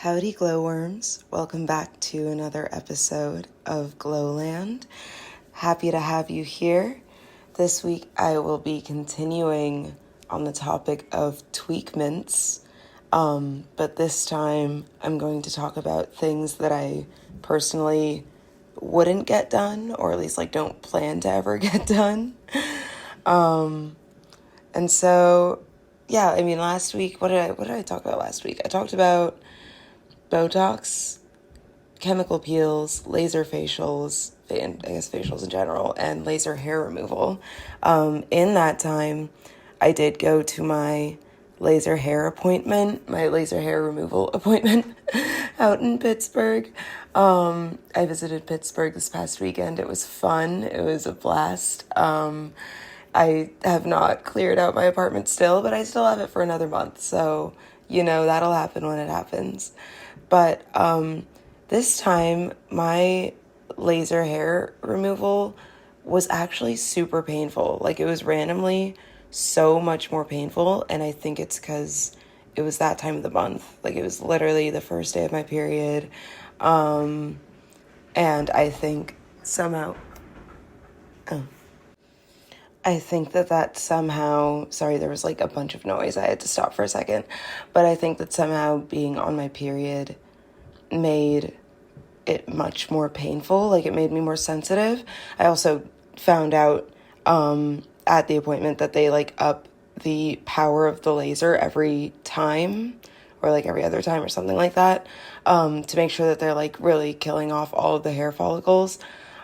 Howdy glowworms, welcome back to another episode of Glowland. Happy to have you here. This week I will be continuing on the topic of Tweakments, but this time I'm going to talk about things that I personally wouldn't get done, or at least don't plan to ever get done. And so, yeah, last week, what did I talk about last week? I talked about Botox, chemical peels, laser facials, and I guess facials in general, and laser hair removal. In that time, I did go to my laser hair removal appointment out in Pittsburgh. I visited Pittsburgh this past weekend. It was fun. It was a blast. I have not cleared out my apartment still, but I still have it for another month. So, that'll happen when it happens. But this time, my laser hair removal was actually super painful. It was randomly so much more painful, and I think it's because it was that time of the month. It was literally the first day of my period, and I think somehow... I think that somehow, sorry, there was a bunch of noise. I had to stop for a second. But I think that somehow being on my period made it much more painful. It made me more sensitive. I also found out at the appointment that they up the power of the laser every time, or every other time or something like that, to make sure that they're really killing off all of the hair follicles.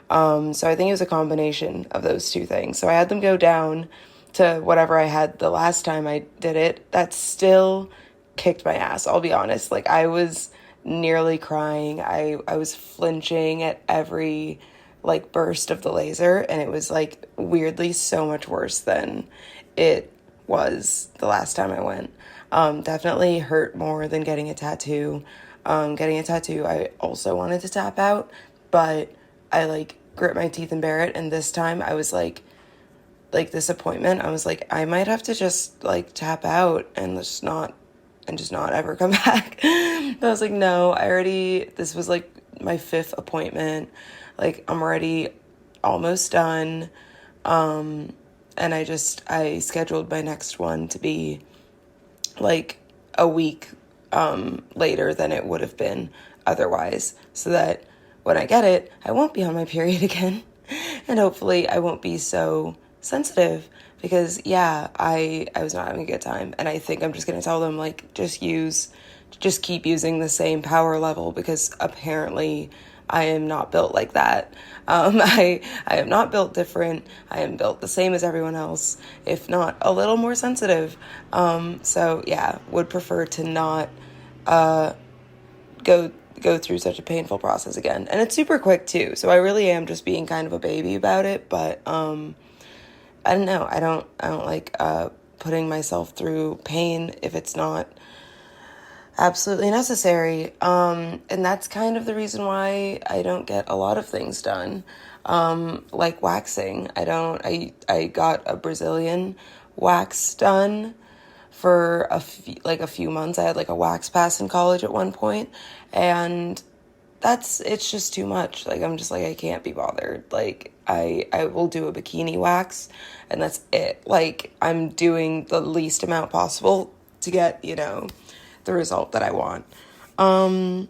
So I think it was a combination of those two things. So I had them go down to whatever I had the last time I did it. That still kicked my ass, I'll be honest. I was nearly crying. I was flinching at every burst of the laser, and it was weirdly so much worse than it was the last time I went. Definitely hurt more than getting a tattoo. Getting a tattoo, I also wanted to tap out, but I grit my teeth and bear it. And this time I was this appointment, I was I might have to just tap out and just not ever come back. But I was no, this was my 5th appointment. I'm already almost done. And I scheduled my next one to be a week later than it would have been otherwise, so that when I get it, I won't be on my period again. And hopefully I won't be so sensitive, because I was not having a good time. And I think I'm just going to tell them just keep using the same power level, because apparently I am not built like that. I am not built different. I am built the same as everyone else, if not a little more sensitive. Would prefer to not go through such a painful process again. And it's super quick too, so I really am just being kind of a baby about it. But I don't know, I don't like putting myself through pain if it's not absolutely necessary. And that's kind of the reason why I don't get a lot of things done, like waxing. I got a Brazilian wax done for a few months. I had a wax pass in college at one point, and it's just too much. I'm just I can't be bothered. I will do a bikini wax, and that's it. I'm doing the least amount possible to get, the result that I want. But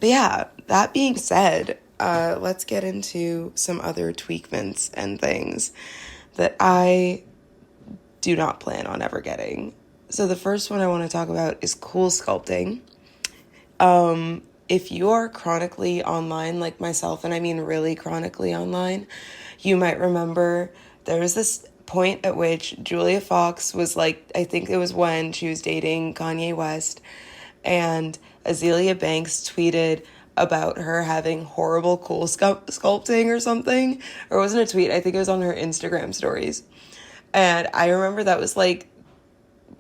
yeah, that being said, let's get into some other tweakments and things that I do not plan on ever getting. So the first one I want to talk about is cool sculpting. If you are chronically online like myself, and I mean really chronically online, you might remember there was this point at which Julia Fox was I think it was when she was dating Kanye West, and Azealia Banks tweeted about her having horrible cool sculpting or something. Or it wasn't a tweet, I think it was on her Instagram stories. And I remember that was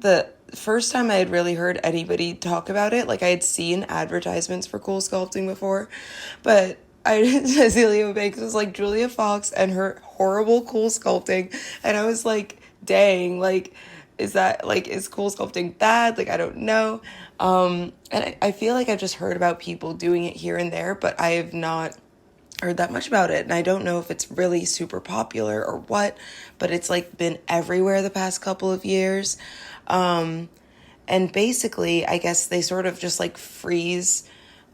the first time I had really heard anybody talk about it. I had seen advertisements for cool sculpting before, but Azealia Banks was Julia Fox and her horrible cool sculpting, and I was dang, Is that like, is cool sculpting bad? Like, I don't know. And I feel like I've just heard about people doing it here and there, but I have not heard that much about it. And I don't know if it's really super popular or what, but it's like been everywhere the past couple of years. And basically, I guess they sort of just like freeze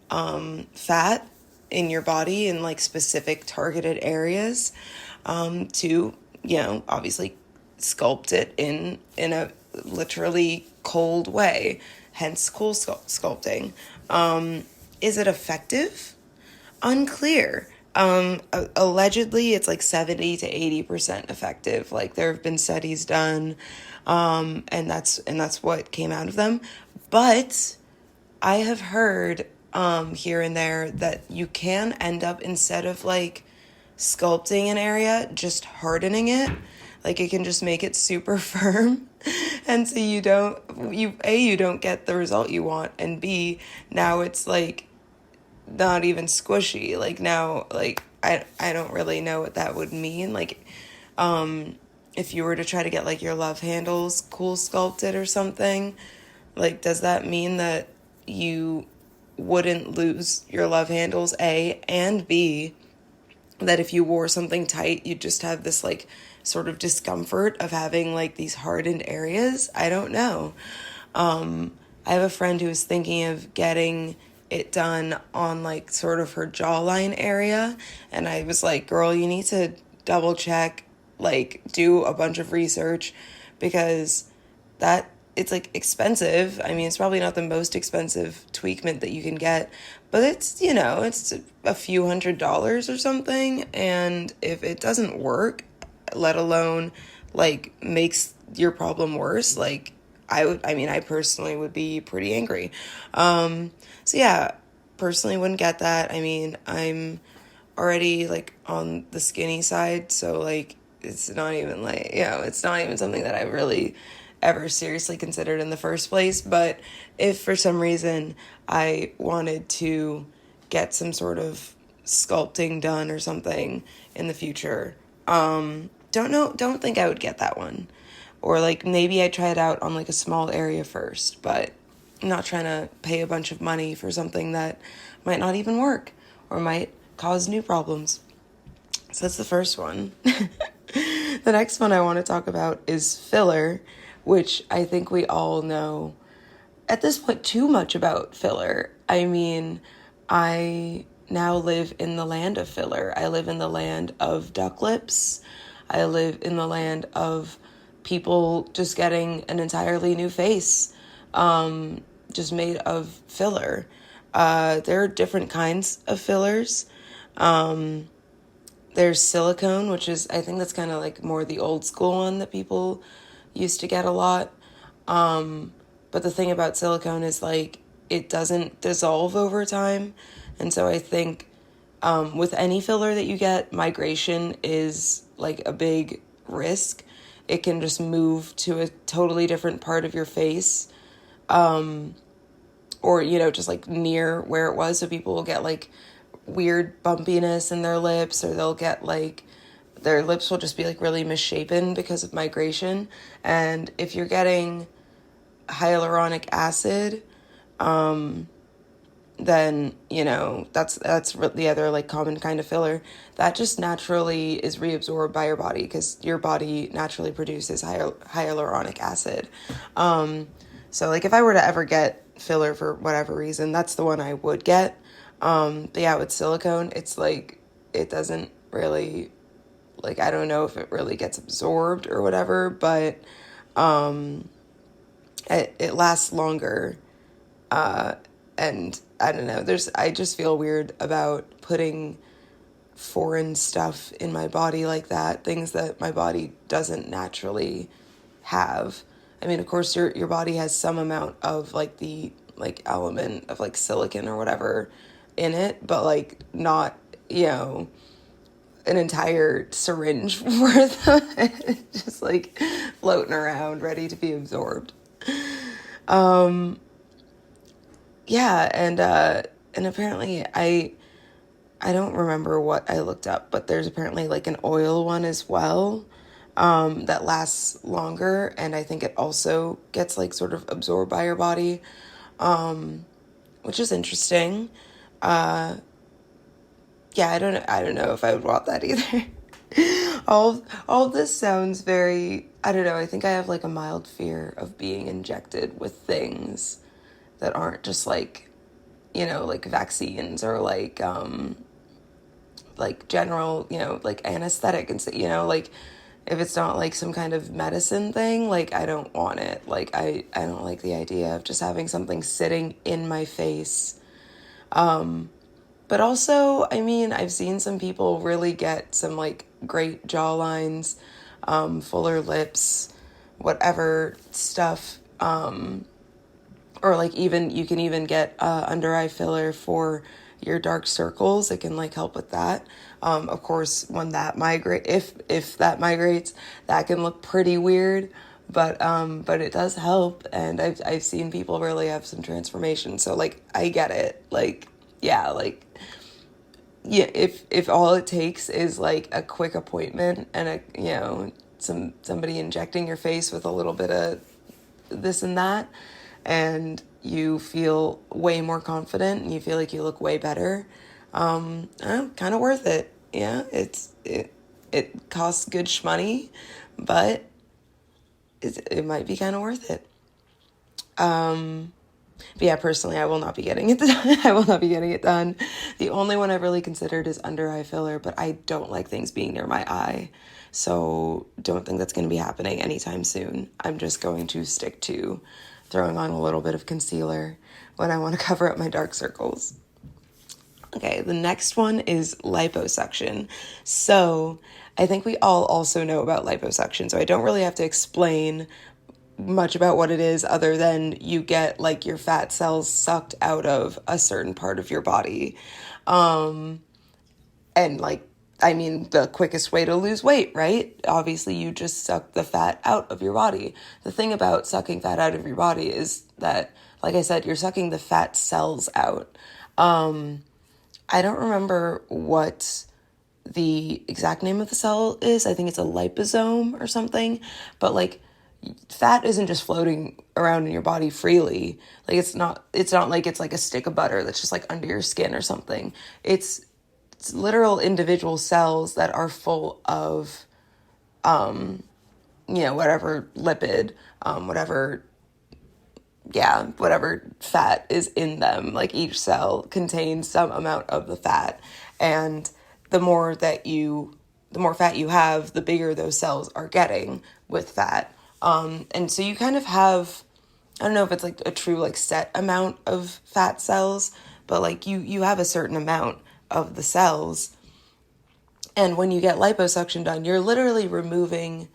fat in your body in like specific targeted areas to, obviously sculpt it in a literally cold way, hence cool sculpting. Is it effective? Unclear. Allegedly it's like 70 to 80% effective. Like there have been studies done, and that's what came out of them. But I have heard here and there that you can end up, instead of like sculpting an area, just hardening it. Like it can just make it super firm. And so you don't get the result you want, and B, now it's like not even squishy. Like now, like I don't really know what that would mean. Like if you were to try to get like your love handles cool sculpted or something, like does that mean that you wouldn't lose your love handles, A, and B, that if you wore something tight, you'd just have this like sort of discomfort of having like these hardened areas? I don't know. I have a friend who was thinking of getting it done on like sort of her jawline area, and I was like, girl, you need to double check, like do a bunch of research, because that it's like expensive. I mean, it's probably not the most expensive tweakment that you can get, but it's, it's a few $100s or something. And if it doesn't work, let alone like makes your problem worse, like I personally would be pretty angry. So yeah, personally wouldn't get that. I mean, I'm already like on the skinny side, so like it's not even like, it's not even something that I really ever seriously considered in the first place. But if for some reason I wanted to get some sort of sculpting done or something in the future, don't think I would get that one. Or like maybe I try it out on like a small area first, but I'm not trying to pay a bunch of money for something that might not even work or might cause new problems. So that's the first one. The next one I want to talk about is filler, which I think we all know at this point too much about filler. I mean, I now live in the land of filler. I live in the land of duck lips. I live in the land of people just getting an entirely new face, just made of filler. There are different kinds of fillers. There's silicone, which is, I think that's kind of like more the old school one that people used to get a lot. But the thing about silicone is like it doesn't dissolve over time. And so I think with any filler that you get, migration is like a big risk. It can just move to a totally different part of your face, or, just like near where it was. So people will get like weird bumpiness in their lips, or they'll get like their lips will just be like really misshapen because of migration. And if you're getting hyaluronic acid, then, that's the other like common kind of filler that just naturally is reabsorbed by your body, because your body naturally produces hyaluronic acid. So like if I were to ever get filler for whatever reason, that's the one I would get. But yeah, with silicone, it's like, it doesn't really, like, I don't know if it really gets absorbed or whatever, but, it lasts longer. And I don't know, I just feel weird about putting foreign stuff in my body like that, things that my body doesn't naturally have. I mean, of course, your body has some amount of like the like element of like silicon or whatever in it, but like not, an entire syringe worth of it just like floating around ready to be absorbed. Yeah, and apparently I don't remember what I looked up, but there's apparently like an oil one as well. that lasts longer, and I think it also gets like sort of absorbed by your body, which is interesting. Yeah, I don't know if I would want that either. All of this sounds very, I don't know, I think I have like a mild fear of being injected with things that aren't just like, like vaccines or like general, like anesthetic and, like if it's not like some kind of medicine thing, like I don't want it. Like I don't like the idea of just having something sitting in my face. But also, I mean, I've seen some people really get some like great jawlines, fuller lips, whatever stuff. Or like even, you can even get under eye filler for your dark circles. It can like help with that. Of course, when that if that migrates, that can look pretty weird. But it does help, and I've seen people really have some transformation. So like I get it. Like yeah, like yeah, if all it takes is like a quick appointment and somebody injecting your face with a little bit of this and that, and you feel way more confident and you feel like you look way better, kind of worth it. Yeah, it costs good shmoney, but it might be kind of worth it. But yeah, personally, I will not be getting it done. I will not be getting it done. The only one I've really considered is under eye filler, but I don't like things being near my eye. So don't think that's going to be happening anytime soon. I'm just going to stick to throwing on a little bit of concealer when I want to cover up my dark circles. Okay, the next one is liposuction. So I think we all also know about liposuction, so I don't really have to explain much about what it is other than you get like your fat cells sucked out of a certain part of your body. And like, I mean, the quickest way to lose weight, right? Obviously, you just suck the fat out of your body. The thing about sucking fat out of your body is that, like I said, you're sucking the fat cells out. I don't remember what the exact name of the cell is. I think it's a liposome or something, but like fat isn't just floating around in your body freely. Like it's not like it's like a stick of butter that's just like under your skin or something. It's literal individual cells that are full of, whatever lipid, whatever fat is in them. Like each cell contains some amount of the fat. And the more fat you have, the bigger those cells are getting with fat. And so you kind of have, I don't know if it's like a true like set amount of fat cells, but like you have a certain amount of the cells. And when you get liposuction done, you're literally removing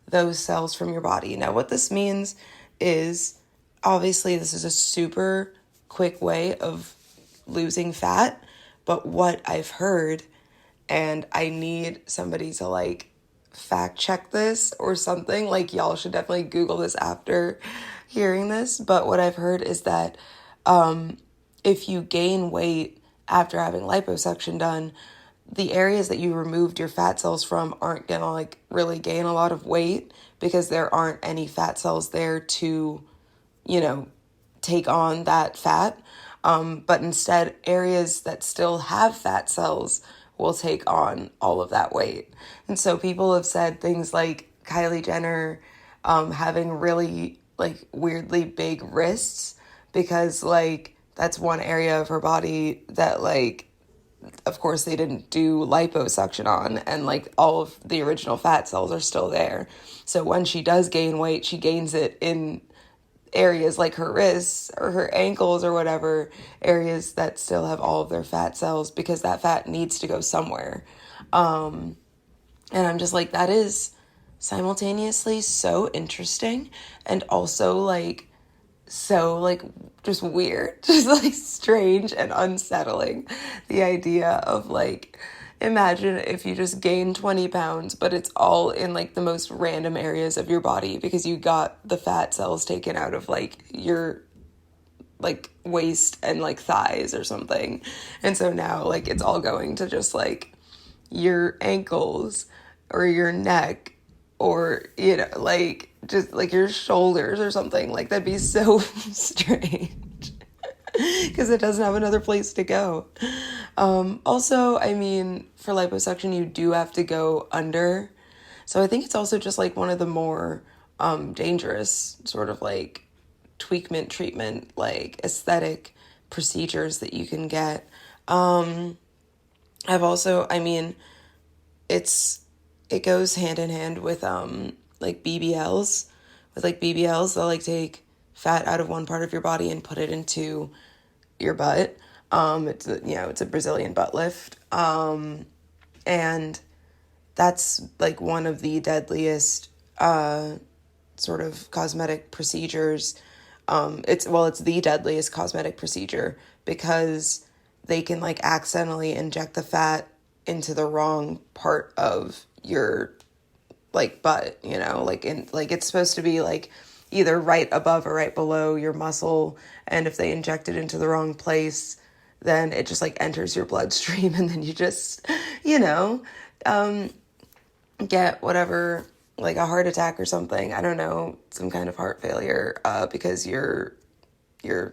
those cells from your body. Now, what this means is, obviously, this is a super quick way of losing fat, but what I've heard, and I need somebody to like fact check this or something, like y'all should definitely Google this after hearing this, but what I've heard is that if you gain weight after having liposuction done, the areas that you removed your fat cells from aren't gonna like really gain a lot of weight because there aren't any fat cells there to, take on that fat. But instead, areas that still have fat cells will take on all of that weight. And so people have said things like Kylie Jenner having really like weirdly big wrists because like that's one area of her body that like, of course they didn't do liposuction on, and like all of the original fat cells are still there. So when she does gain weight, she gains it in areas like her wrists or her ankles or whatever, areas that still have all of their fat cells because that fat needs to go somewhere. And I'm just like, that is simultaneously so interesting and also like so like just weird, just like strange and unsettling. The idea of like, imagine if you just gain 20 pounds, but it's all in like the most random areas of your body because you got the fat cells taken out of like your like waist and like thighs or something. And so now like it's all going to just like your ankles or your neck or, you know, like just like your shoulders or something. Like that'd be so strange because it doesn't have another place to go. Also, I mean, for liposuction, you do have to go under. So I think it's also just like one of the more dangerous sort of like tweakment treatment, like aesthetic procedures that you can get. I've also, I mean, it goes hand in hand with like BBLs. With like BBLs, they'll like take fat out of one part of your body and put it into your butt. It's a Brazilian butt lift. And that's like one of the deadliest sort of cosmetic procedures. It's the deadliest cosmetic procedure because they can like accidentally inject the fat into the wrong part of your like butt, you know, like it's supposed to be like either right above or right below your muscle, and if they inject it into the wrong place, then it just like enters your bloodstream, and then you just, you know, get whatever, like a heart attack or something. I don't know, some kind of heart failure, because your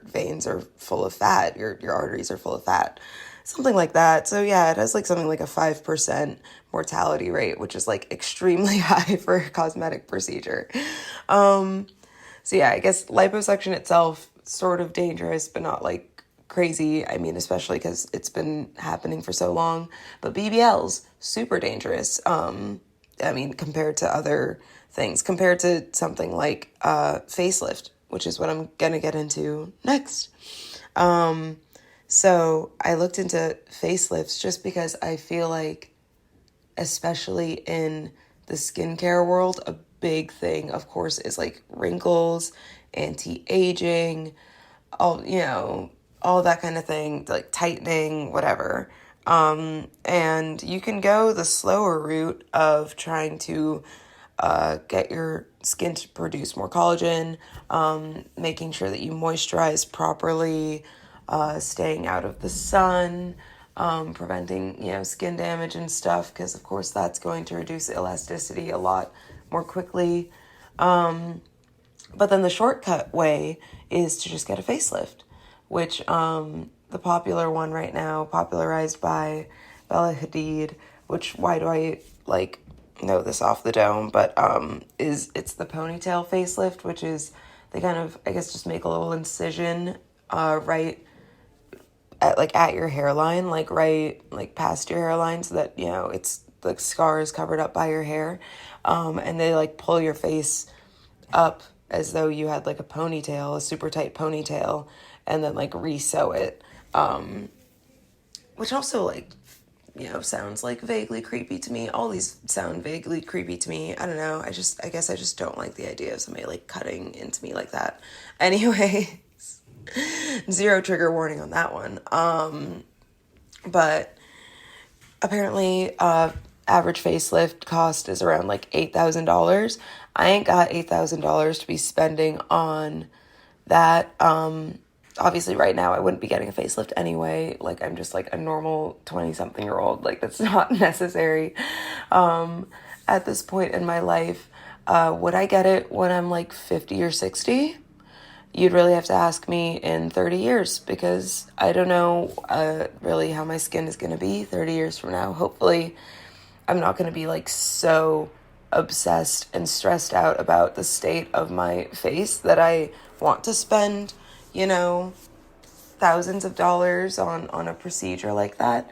veins are full of fat, your arteries are full of fat, something like that. So yeah, it has like something like a 5% mortality rate, which is like extremely high for a cosmetic procedure. So yeah, I guess liposuction itself, sort of dangerous, but not like crazy. I mean, especially because it's been happening for so long. But BBLs, super dangerous. I mean, compared to other things, compared to something like facelift, which is what I'm going to get into next. So I looked into facelifts just because I feel like, especially in the skincare world, a big thing, of course, is like wrinkles, anti-aging, all that kind of thing, like tightening, whatever. And you can go the slower route of trying to get your skin to produce more collagen, making sure that you moisturize properly, staying out of the sun, preventing, skin damage and stuff, because of course that's going to reduce elasticity a lot more quickly. But then the shortcut way is to just get a facelift, which the popular one right now, popularized by Bella Hadid, which, why do I know this off the dome, but it's the ponytail facelift, which is they kind of, I guess, just make a little incision right at your hairline, right past your hairline, so that it's the scar is covered up by your hair, and they pull your face up as though you had a ponytail, a super tight ponytail, and then re-sew it, which also sounds vaguely creepy to me. All these sound vaguely creepy to me. I don't know. I guess I just don't like the idea of somebody cutting into me like that. Anyways, zero trigger warning on that one. But apparently, average facelift cost is around $8,000. I ain't got $8,000 to be spending on that. Obviously right now I wouldn't be getting a facelift anyway. I'm just a normal 20-something-year-old. That's not necessary at this point in my life. Would I get it when I'm 50 or 60? You'd really have to ask me in 30 years, because I don't know really how my skin is going to be 30 years from now. Hopefully I'm not going to be so obsessed and stressed out about the state of my face that I want to spend thousands of dollars on a procedure like that.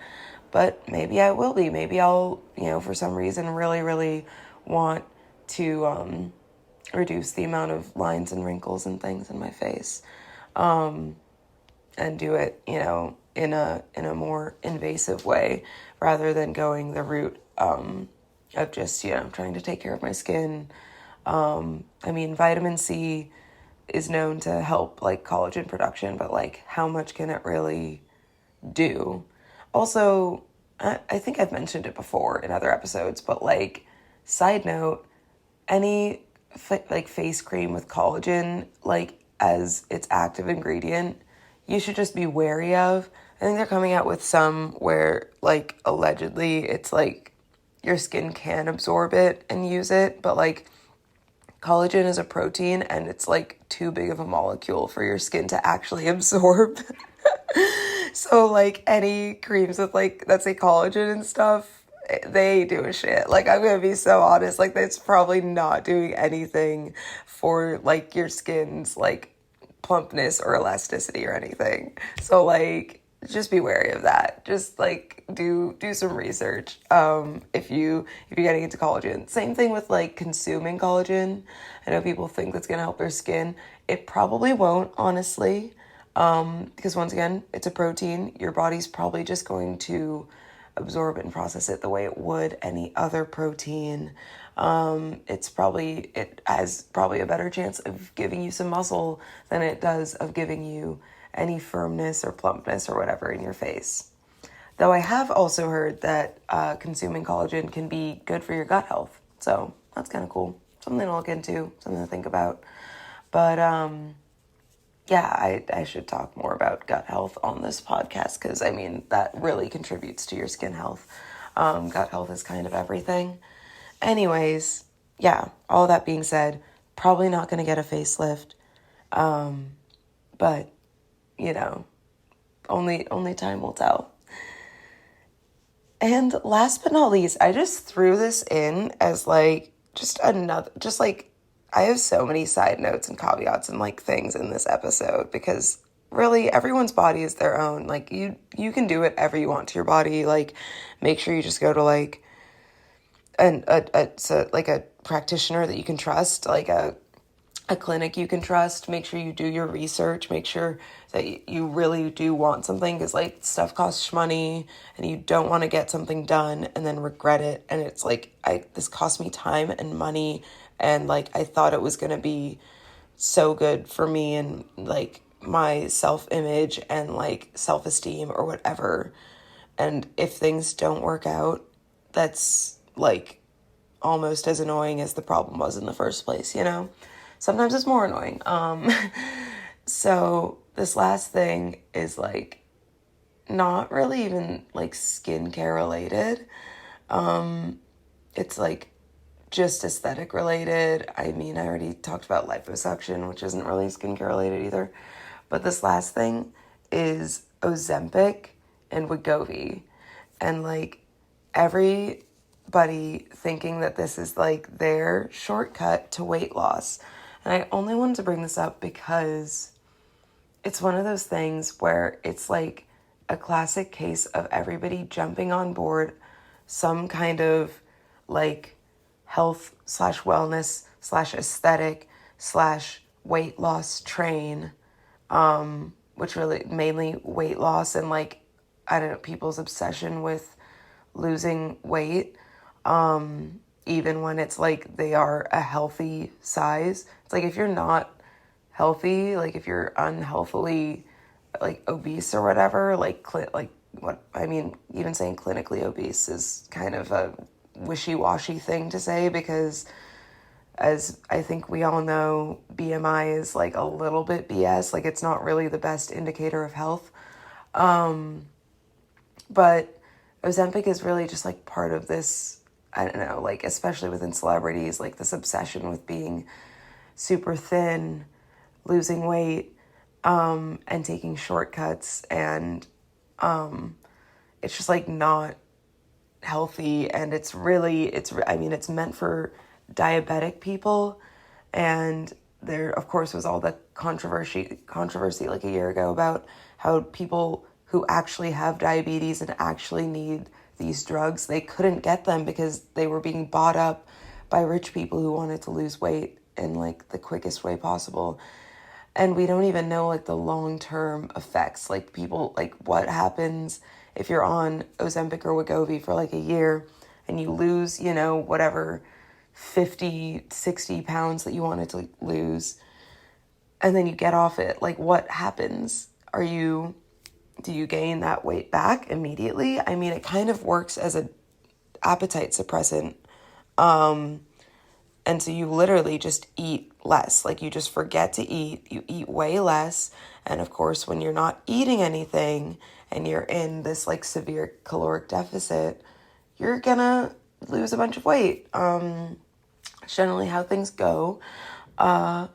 But maybe I will be. Maybe I'll, for some reason really, really want to reduce the amount of lines and wrinkles and things in my face, and do it, in a more invasive way, rather than going the route of just, trying to take care of my skin. I mean, vitamin C is known to help collagen production, but how much can it really do? Also, I think I've mentioned it before in other episodes, but side note, any face cream with collagen as its active ingredient, you should just be wary of. I think they're coming out with some where allegedly it's your skin can absorb it and use it, but like collagen is a protein and it's like too big of a molecule for your skin to actually absorb. So like any creams with like that say collagen and stuff, they ain't doing shit. Like I'm gonna be so honest, like that's probably not doing anything for like your skin's like plumpness or elasticity or anything. So like just be wary of that. Just like do some research if you're getting into collagen. Same thing with like consuming collagen. I know people think that's gonna help their skin. It probably won't, honestly. Because once again, it's a protein. Your body's probably just going to absorb it and process it the way it would any other protein. It has probably a better chance of giving you some muscle than it does of giving you any firmness or plumpness or whatever in your face. Though I have also heard that consuming collagen can be good for your gut health. So that's kind of cool. Something to look into, something to think about. But yeah, I should talk more about gut health on this podcast because, I mean, that really contributes to your skin health. Gut health is kind of everything. Anyways, yeah, all that being said, probably not going to get a facelift. But, you know, only time will tell. And last but not least, I just threw this in as like I have so many side notes and caveats and like things in this episode because really everyone's body is their own. Like you can do whatever you want to your body. Like make sure you just go to like a practitioner that you can trust, like a clinic you can trust. Make sure you do your research. Make sure that you really do want something because like stuff costs money and you don't want to get something done and then regret it. And it's like, this cost me time and money and like I thought it was going to be so good for me and like my self-image and like self-esteem or whatever. And if things don't work out, that's like almost as annoying as the problem was in the first place, you know? Sometimes it's more annoying. So this last thing is like not really even like skincare related. It's like just aesthetic related. I mean, I already talked about liposuction, which isn't really skincare related either. But this last thing is Ozempic and Wegovy. And like everybody thinking that this is like their shortcut to weight loss. And I only wanted to bring this up because it's one of those things where it's like a classic case of everybody jumping on board some kind of like health / wellness / aesthetic / weight loss train, which really mainly weight loss and like, I don't know, people's obsession with losing weight, even when it's like they are a healthy size. It's like if you're not healthy, like if you're unhealthily like obese or whatever, even saying clinically obese is kind of a wishy-washy thing to say because as I think we all know, BMI is like a little bit BS. Like it's not really the best indicator of health. But Ozempic is really just like part of this, I don't know, like especially within celebrities, like this obsession with being super thin, losing weight, and taking shortcuts. And it's just like not healthy. And it's meant for diabetic people. And there, of course, was all the controversy like a year ago about how people who actually have diabetes and actually need these drugs, they couldn't get them because they were being bought up by rich people who wanted to lose weight in like the quickest way possible. And we don't even know like the long-term effects, like people, like what happens if you're on Ozempic or Wegovy for like a year and you lose, you know, whatever 50, 60 pounds that you wanted to lose, and then you get off it. Like what happens? Do you gain that weight back immediately? I mean, it kind of works as an appetite suppressant. And so you literally just eat less. Like you just forget to eat. You eat way less. And of course, when you're not eating anything and you're in this like severe caloric deficit, you're gonna lose a bunch of weight. It's generally how things go. But,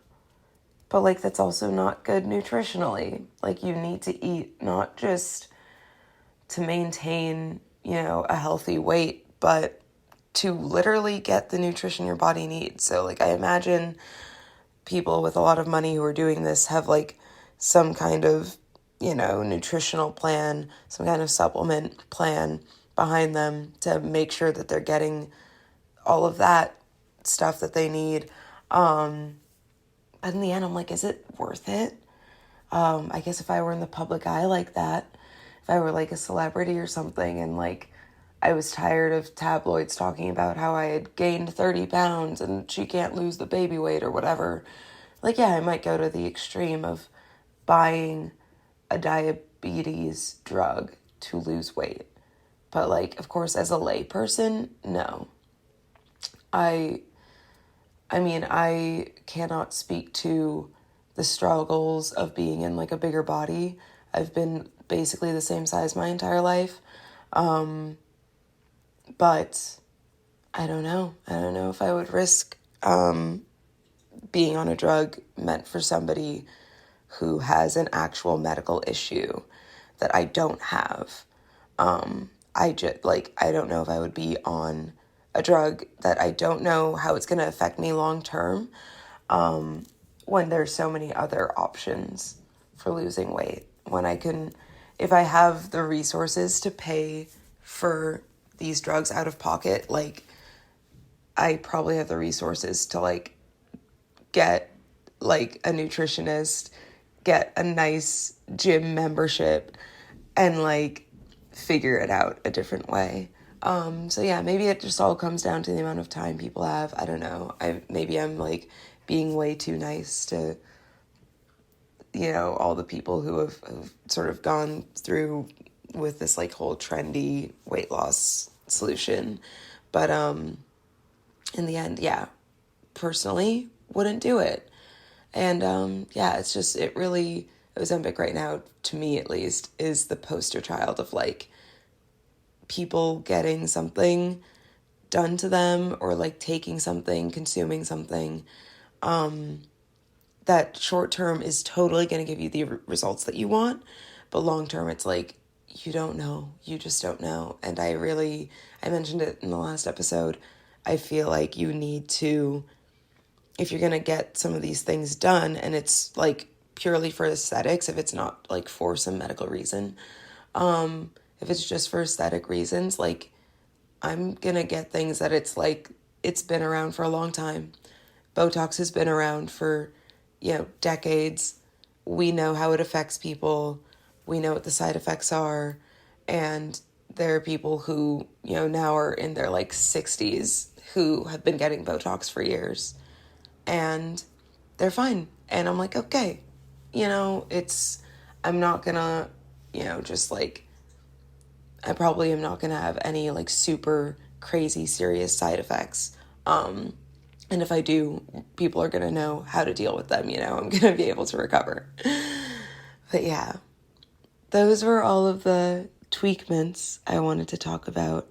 like, that's also not good nutritionally. Like, you need to eat not just to maintain, a healthy weight, but to literally get the nutrition your body needs. So, like, I imagine people with a lot of money who are doing this have, like, some kind of, nutritional plan, some kind of supplement plan behind them to make sure that they're getting all of that stuff that they need. But in the end, I'm like, is it worth it? I guess if I were in the public eye like that, if I were like a celebrity or something, and like I was tired of tabloids talking about how I had gained 30 pounds and she can't lose the baby weight or whatever, like, yeah, I might go to the extreme of buying a diabetes drug to lose weight. But, like, of course, as a lay person, no. I mean, I cannot speak to the struggles of being in, like, a bigger body. I've been basically the same size my entire life. But I don't know. I don't know if I would risk being on a drug meant for somebody who has an actual medical issue that I don't have. I don't know if I would be on a drug that I don't know how it's going to affect me long term, when there's so many other options for losing weight. When I can, if I have the resources to pay for these drugs out of pocket, like, I probably have the resources to, like, get, like, a nutritionist, get a nice gym membership, and, like, figure it out a different way. So yeah, maybe it just all comes down to the amount of time people have. I don't know. Maybe I'm, like, being way too nice to, all the people who have sort of gone through with this, like, whole trendy weight loss solution. But in the end, yeah, personally wouldn't do it. And yeah, it's just, Ozempic right now, to me at least, is the poster child of, like, people getting something done to them, or, like, taking something, consuming something, that short term is totally going to give you the results that you want, but long term it's like, you don't know. You just don't know. And I mentioned it in the last episode, I feel like you need to, if you're going to get some of these things done, and it's, like, purely for aesthetics, if it's not, like, for some medical reason, if it's just for aesthetic reasons, like, I'm going to get things that it's, like, it's been around for a long time. Botox has been around for, decades. We know how it affects people. We know what the side effects are. And there are people who, now are in their, like, 60s who have been getting Botox for years. And they're fine. And I'm like, okay, I'm not gonna, just, like, I probably am not gonna have any, like, super crazy serious side effects. And if I do, people are gonna know how to deal with them, I'm gonna be able to recover. But yeah, those were all of the tweakments I wanted to talk about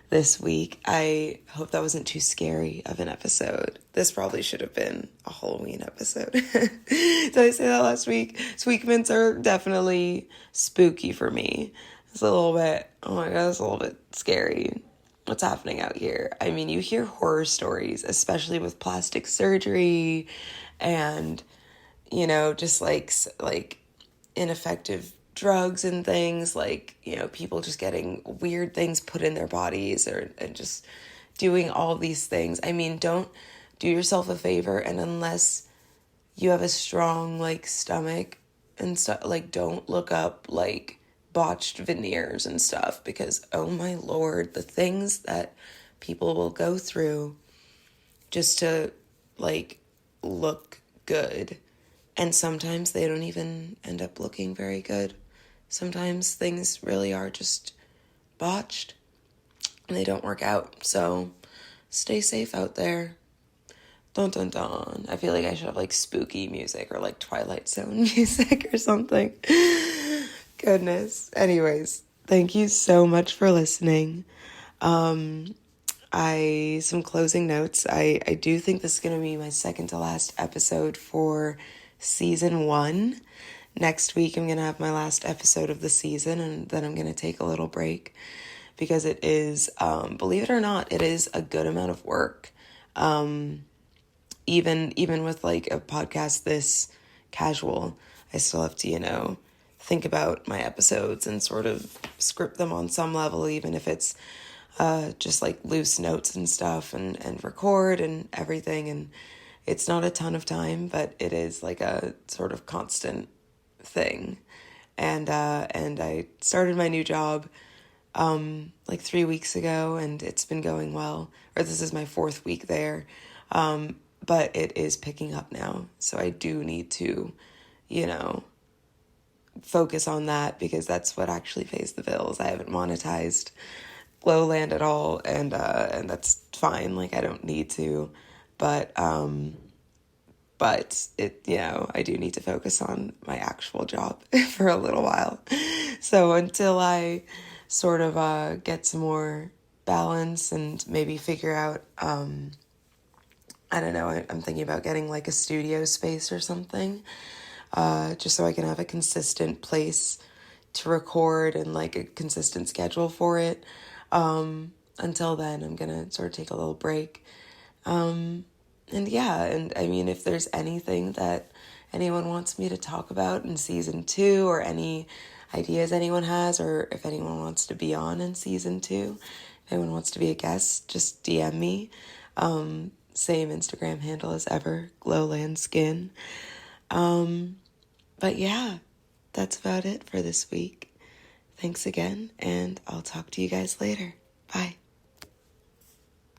this week. I hope that wasn't too scary of an episode. This probably should have been a Halloween episode. Did I say that last week? Tweakments are definitely spooky for me. It's a little bit, oh my God, it's a little bit scary. What's happening out here? I mean, you hear horror stories, especially with plastic surgery and, just like ineffective drugs and things, like, people just getting weird things put in their bodies, and just doing all these things. I mean, don't do yourself a favor, and unless you have a strong, like, stomach and stuff, like, don't look up, like, botched veneers and stuff, because, oh my Lord, the things that people will go through just to, like, look good. And sometimes they don't even end up looking very good. Sometimes things really are just botched and they don't work out. So stay safe out there. Dun dun dun. I feel like I should have, like, spooky music or, like, Twilight Zone music or something. Goodness. Anyways, thank you so much for listening. some closing notes. I do think this is going to be my second to last episode for season 1. Next week, I'm going to have my last episode of the season, and then I'm going to take a little break because it is, believe it or not, it is a good amount of work. Even with like a podcast this casual, I still have to, think about my episodes and sort of script them on some level, even if it's just like loose notes and stuff, and record and everything. And it's not a ton of time, but it is like a sort of constant thing. And I started my new job like 3 weeks ago, and it's been going well, or this is my 4th week there. But it is picking up now. So I do need to, focus on that, because that's what actually pays the bills. I haven't monetized Lowland at all, and that's fine. Like, I don't need to, but it, I do need to focus on my actual job for a little while. So until I sort of get some more balance and maybe figure out, I don't know, I'm thinking about getting like a studio space or something, just so I can have a consistent place to record and like a consistent schedule for it. Until then, I'm gonna sort of take a little break. And I mean, if there's anything that anyone wants me to talk about in season 2, or any ideas anyone has, or if anyone wants to be on in season 2, if anyone wants to be a guest, just DM me. Same Instagram handle as ever, glowlandskin. But yeah, that's about it for this week. Thanks again, and I'll talk to you guys later. Bye.